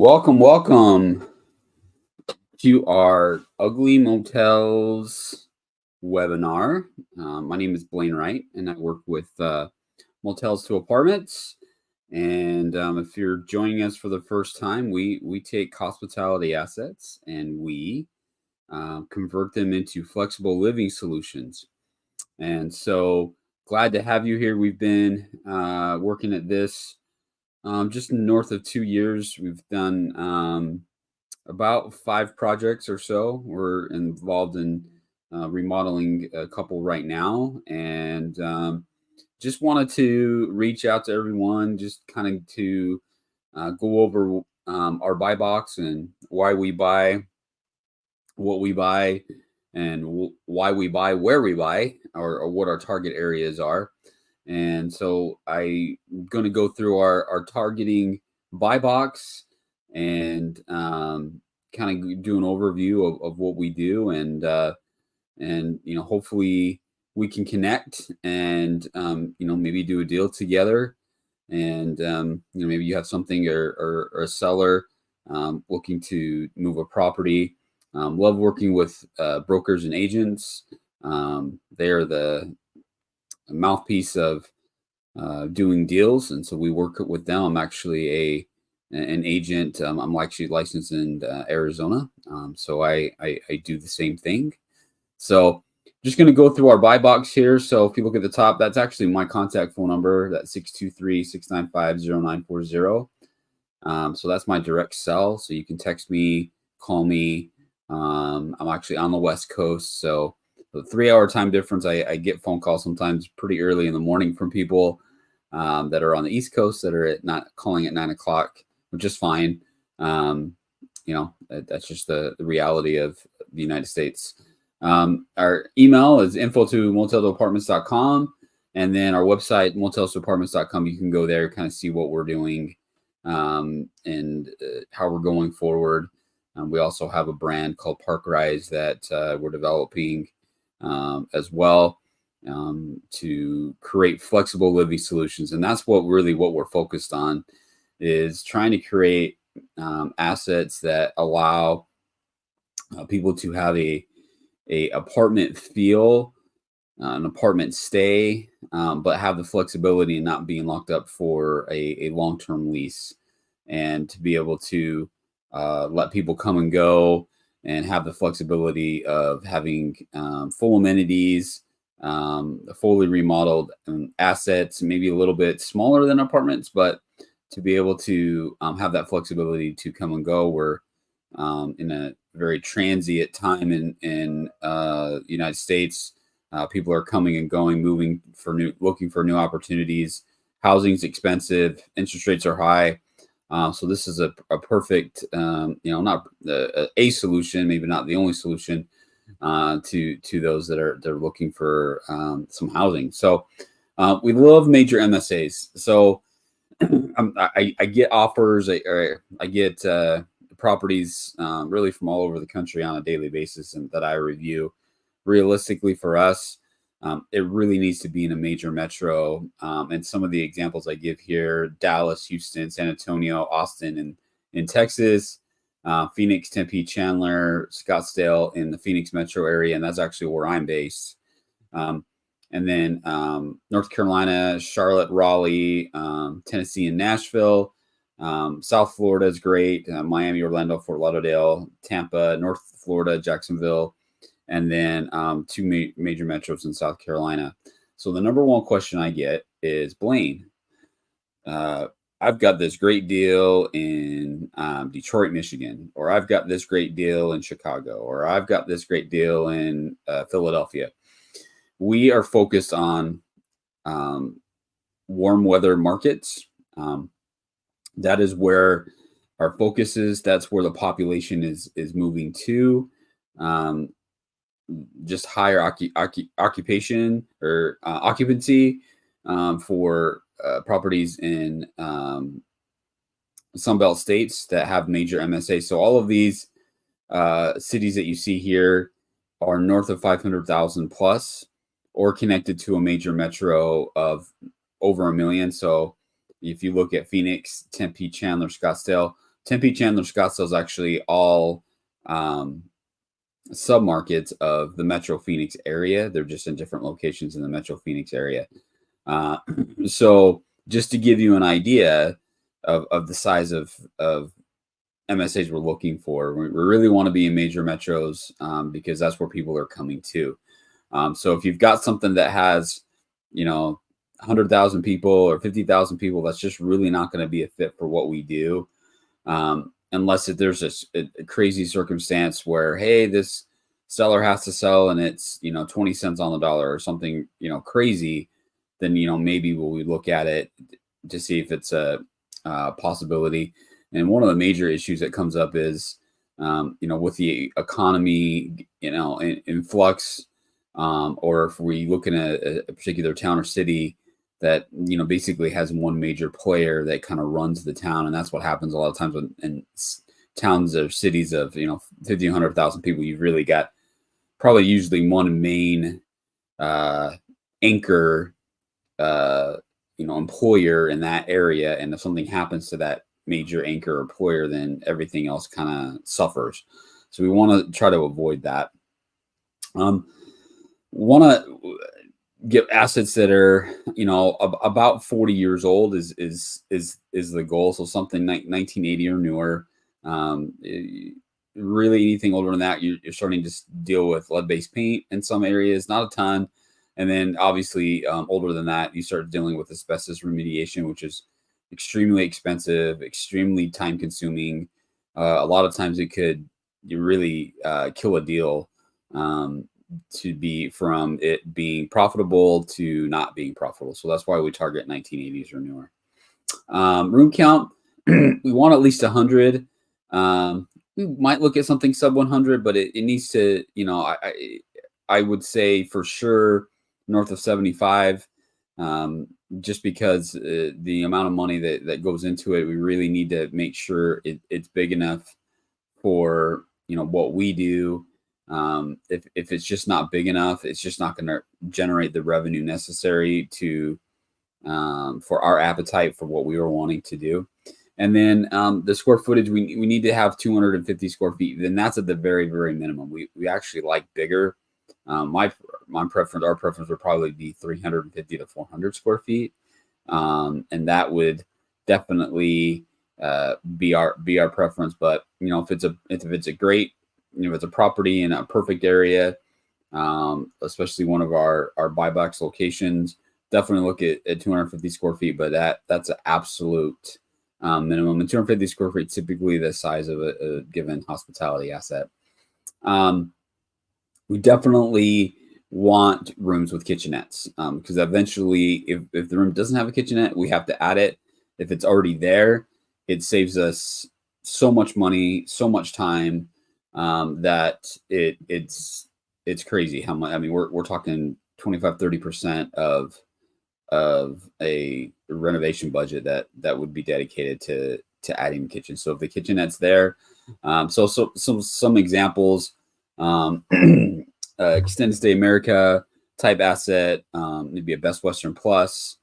Welcome to our Ugly Motels webinar. My name is Blaine Wright, and I work with Motels to Apartments. And if you're joining us for the first time, we take hospitality assets and we convert them into flexible living solutions. And so glad to have you here. We've been working at this just north of 2 years. We've done about 5 projects or so. We're involved in remodeling a couple right now, and just wanted to reach out to everyone, just kind of to go over our buy box and why we buy what we buy and why we buy where we buy, or what our target areas are. And so I'm going to go through our targeting buy box and kind of do an overview of what we do, and hopefully we can connect and maybe do a deal together, and maybe you have something or a seller looking to move a property. Love working with brokers and agents. They are the mouthpiece of doing deals, and so we work with them. I'm actually an agent. I'm actually licensed in Arizona, so I do the same thing. So just going to go through our buy box here. So if you look at the top, that's actually my contact phone number. That's 623-695-0940. So that's my direct cell. So you can text me, call me. I'm actually on the West Coast, so the 3-hour time difference, I get phone calls sometimes pretty early in the morning from people that are on the East Coast that are not calling at 9 o'clock, which is fine. That's just the reality of the United States. Our email is info@moteltoapartments.com, and then our website, motelstoapartments.com. You can go there, kind of see what we're doing and how we're going forward. We also have a brand called Park Rise that we're developing as well to create flexible living solutions. And that's what we're focused on, is trying to create assets that allow people to have a apartment feel, an apartment stay, but have the flexibility and not being locked up for a long-term lease, and to be able to let people come and go and have the flexibility of having full amenities, fully remodeled assets, maybe a little bit smaller than apartments, but to be able to have that flexibility to come and go. We're in a very transient time in the United States. People are coming and going, looking for new opportunities. Housing's expensive, interest rates are high. So this is a perfect, not a solution, maybe not the only solution to those that are looking for some housing. So we love major MSAs. So I get offers, I get properties really from all over the country on a daily basis, and that I review. Realistically, for us, it really needs to be in a major metro. And some of the examples I give here: Dallas, Houston, San Antonio, Austin in Texas, Phoenix, Tempe, Chandler, Scottsdale in the Phoenix metro area. And that's actually where I'm based. And then North Carolina, Charlotte, Raleigh, Tennessee, and Nashville. South Florida is great. Miami, Orlando, Fort Lauderdale, Tampa, North Florida, Jacksonville, and then 2 major metros in South Carolina. So the number one question I get is, Blaine, I've got this great deal in Detroit, Michigan, or I've got this great deal in Chicago, or I've got this great deal in Philadelphia. We are focused on warm weather markets. That is where our focus is. That's where the population is moving to. Just higher occupation or occupancy for properties in Sunbelt states that have major MSA. So all of these cities that you see here are north of 500,000 plus, or connected to a major metro of over 1 million. So if you look at Phoenix, Tempe, Chandler, Scottsdale, Tempe, Chandler, Scottsdale is actually all submarkets of the Metro Phoenix area. They're just in different locations in the Metro Phoenix area. Uh, so just to give you an idea of the size of MSAs we're looking for, we really want to be in major metros because that's where people are coming to. So if you've got something that has, 100,000 people or 50,000 people, that's just really not going to be a fit for what we do. Unless there's a crazy circumstance where, hey, this seller has to sell and it's, 20 cents on the dollar or something, crazy, then, maybe we'll look at it to see if it's a possibility. And one of the major issues that comes up is, with the economy, in flux, or if we look in a particular town or city that, basically has one major player that kind of runs the town. And that's what happens a lot of times in towns or cities of, 50, 100,000 people. You've really got probably usually one main anchor, employer in that area. And if something happens to that major anchor employer, then everything else kind of suffers. So we want to try to avoid that. Want to get assets that are, about 40 years old is the goal. So something 1980 or newer. Really anything older than that, you're starting to deal with lead-based paint in some areas, not a ton. And then obviously older than that, you start dealing with asbestos remediation, which is extremely expensive, extremely time consuming. A lot of times you really kill a deal to be from it being profitable to not being profitable. So that's why we target 1980s or newer. Room count, we want at least 100. We might look at something sub 100, but it needs to, I would say for sure north of 75, just because the amount of money that goes into it, we really need to make sure it's big enough for, what we do. If it's just not big enough, it's just not going to generate the revenue necessary to for our appetite for what we were wanting to do. And then the square footage, we need to have 250 square feet. Then that's at the very, very minimum. We actually like bigger. My preference, our preference would probably be 350 to 400 square feet. And that would definitely be our preference. But, if it's a great, if it's a property in a perfect area, especially one of our buybacks locations, definitely look at 250 square feet. But that's an absolute minimum. And 250 square feet, typically the size of a given hospitality asset. We definitely want rooms with kitchenettes because eventually if the room doesn't have a kitchenette, we have to add it. If it's already there, it saves us so much money, so much time that it's crazy how much. I mean, we're talking 25-30% of a renovation budget that would be dedicated to adding the kitchen. So if the kitchenette's there, so some examples. Extended Stay America type asset, maybe a Best Western Plus,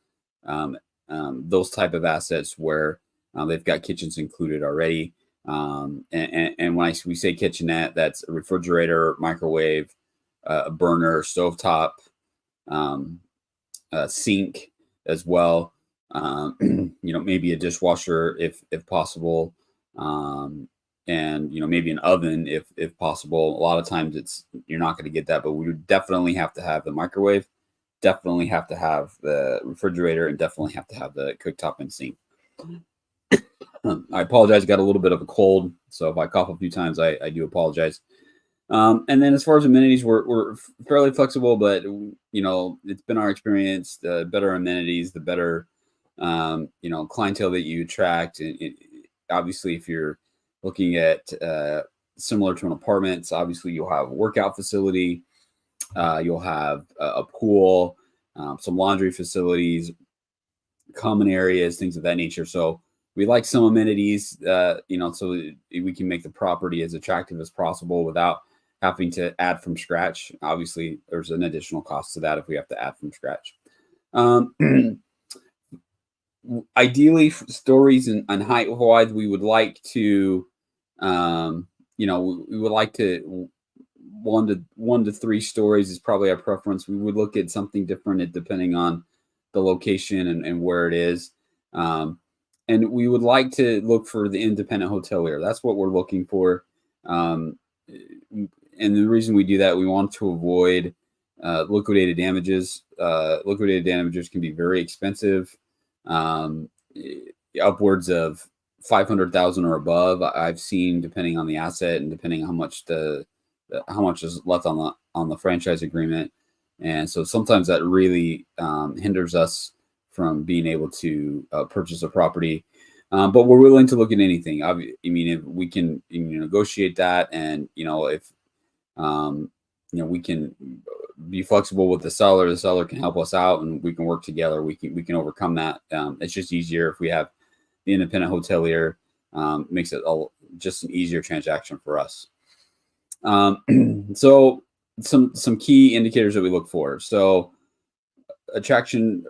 those type of assets where they've got kitchens included already. And when we say kitchenette, that's a refrigerator, microwave, a burner, stovetop, sink as well. Maybe a dishwasher if possible. And maybe an oven if possible. A lot of times you're not going to get that, but we would definitely have to have the microwave, definitely have to have the refrigerator, and definitely have to have the cooktop and sink. I apologize, got a little bit of a cold, so if I cough a few times, I do apologize. And then as far as amenities, we're fairly flexible, but it's been our experience, the better amenities, the better clientele that you attract. Obviously, if you're looking at similar to an apartment, obviously you'll have a workout facility, you'll have a pool, some laundry facilities, common areas, things of that nature. So we like some amenities, so we can make the property as attractive as possible without having to add from scratch. Obviously, there's an additional cost to that if we have to add from scratch. ideally stories and height wise, we would like to, we would like to 1 to 3 stories is probably our preference. We would look at something different depending on the location and where it is. And we would like to look for the independent hotelier. That's what we're looking for. And the reason we do that, we want to avoid liquidated damages. Liquidated damages can be very expensive, upwards of 500,000 or above. I've seen, depending on the asset and depending on how much is left on the franchise agreement. And so sometimes that really hinders us from being able to purchase a property. But we're willing to look at anything. I mean, if we can negotiate that, and if we can be flexible with the seller can help us out, and we can work together. We can overcome that. It's just easier if we have the independent hotelier. Makes it just an easier transaction for us. So some key indicators that we look for. So attraction,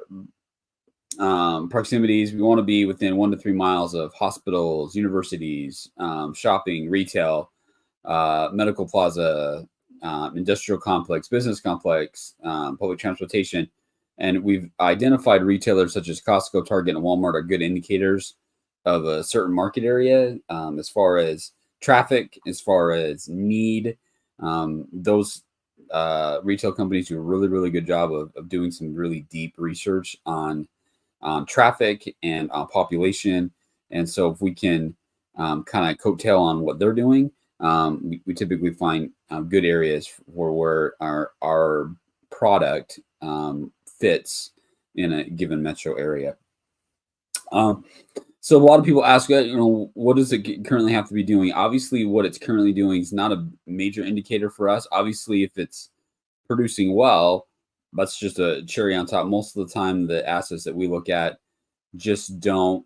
proximities. We want to be within 1 to 3 miles of hospitals, universities, shopping, retail, medical plaza, industrial complex, business complex, public transportation. And we've identified retailers such as Costco, Target, and Walmart are good indicators of a certain market area, as far as traffic, as far as need. Those retail companies do a really, really good job of doing some really deep research on traffic and population. And so if we can kind of coattail on what they're doing, we typically find good areas where our product fits in a given metro area. So a lot of people ask, what does it currently have to be doing? Obviously, what it's currently doing is not a major indicator for us. Obviously, if it's producing well, that's just a cherry on top. Most of the time, the assets that we look at just don't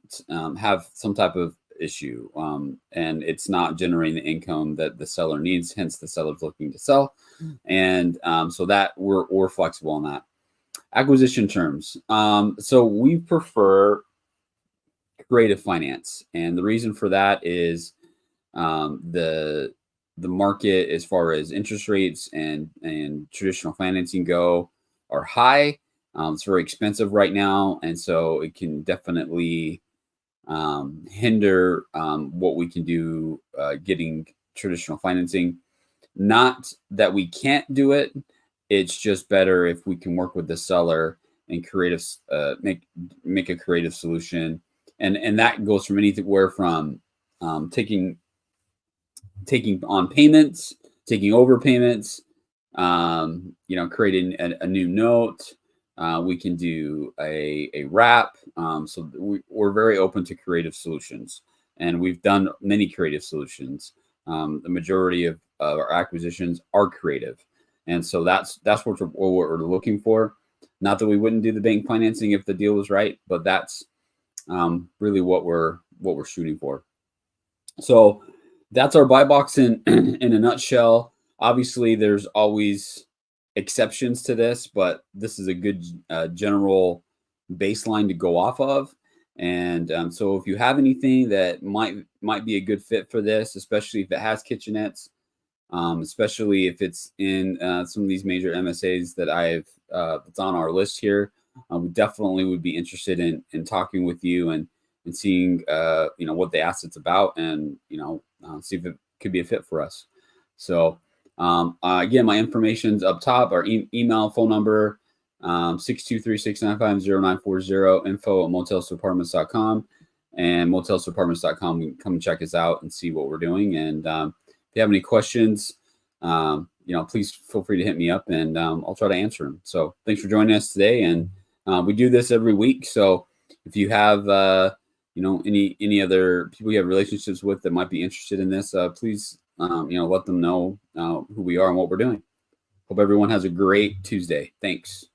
have some type of issue, and it's not generating the income that the seller needs. Hence, the seller's looking to sell, and so that we're flexible on that. Acquisition terms. So we prefer creative finance, and the reason for that is the market, as far as interest rates and traditional financing go, are high. It's very expensive right now, and so it can definitely hinder what we can do getting traditional financing. Not that we can't do it, it's just better if we can work with the seller and make a creative solution. And that goes from anywhere from taking on payments, taking over payments, creating a new note. We can do a wrap. So we're very open to creative solutions, and we've done many creative solutions. The majority of our acquisitions are creative, and so that's what we're looking for. Not that we wouldn't do the bank financing if the deal was right, but that's really what we're shooting for. So that's our buy box in a nutshell. Obviously, there's always exceptions to this, but this is a good general baseline to go off of. And so if you have anything that might be a good fit for this, especially if it has kitchenettes, especially if it's in some of these major MSAs that that's on our list here, we definitely would be interested in talking with you and seeing what the asset's about, and see if it could be a fit for us. So again, my information's up top. Our email, phone number, 623-695-0940, info@motelsapartments.com, and motelsapartments.com. Come and check us out and see what we're doing. And if you have any questions, please feel free to hit me up, and I'll try to answer them. So thanks for joining us today. And we do this every week. So if you have, any other people you have relationships with that might be interested in this, please, let them know who we are and what we're doing. Hope everyone has a great Tuesday. Thanks.